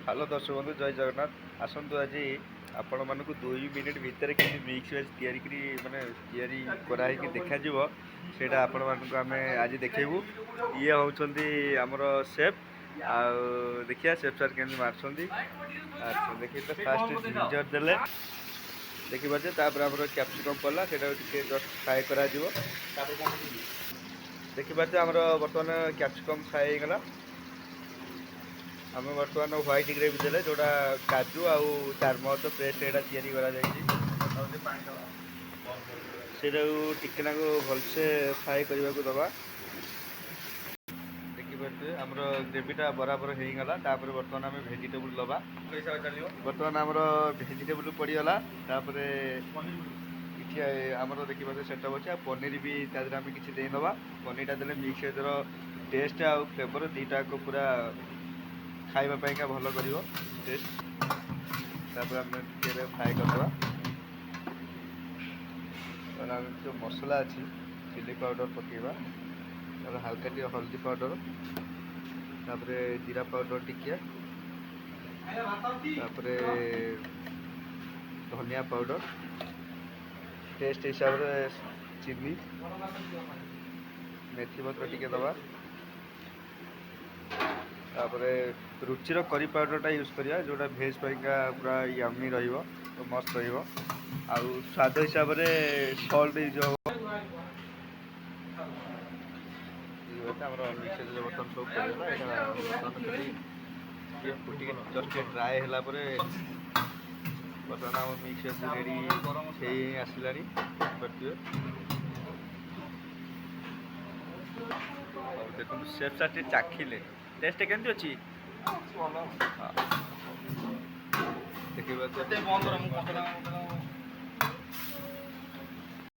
hello दर्शक बंधु जय जगन्नाथ आसतु आज आपण मानक 2 मिनिट भितर कि मिक्स वेज तैयारी माने तैयारी कराई देखा सेटा आपण मानक आम आज देखू ये होउछंती हमर सेफ आ देखिया सेफ सर केमि मारछंती अच्छा देखि तो फास्ट जिंजर देले देखि बाजे तापर हमर कैप्सिकम पड़ला सेटा टिके जस्ट फ्राई करा जिवो देखि बाजे हमर वर्तमान कैप्सिकम फ्राई गला आम बर्तमान व्हाइट ग्रेवी देले जोड़ा काजू आउ चारमच पेस्ट एटा तैयारी करा जायछि सेटा टिके नाको भलसे फ्राई करबा को दबा देखि पारे हमर ग्रेवीटा बराबर हो गला तापर बर्तमान आम भेजिटेबल दबा बर्तमान हमर भेजिटेबल पड़ीगला तापर किछि हमर देखि पारे सेटअप अछि पनीर भी तादर आम किछि देई दबा पनीरटा देले मिक्स वेजर टेस्ट आउ फ्लेवर दीटा को पूरा खाइबा पाइंका भल कर टेस्ट तापर आम टे फ्राए करदे जो मसला अच्छी चिली पाउडर पकेबा हल्का टी हल्दी पाउडर तापर जीरा पाउडर टिके तापर धनिया पाउडर टेस्ट हिसाब से चीनी मेथी पत्र टिके दबा तापर रुचिर करी पाउडरटा यूज करिया जोटा भेज पाइंका पूरा यम्मी रहिबो तो मस्त रहिबो आउ स्वाद हिसाब से सॉल्ट यूज हो हमर मिक्सर जो बर्तन सब पड़ेगा एटा बर्तन ये फुटी जस्ट ड्राई होला परे बर्तन हम मिक्सर रेडी से आसिलानी करथिबे और देखो शेफ साटी चाखिले टेस्ट केमती अछि देखिबा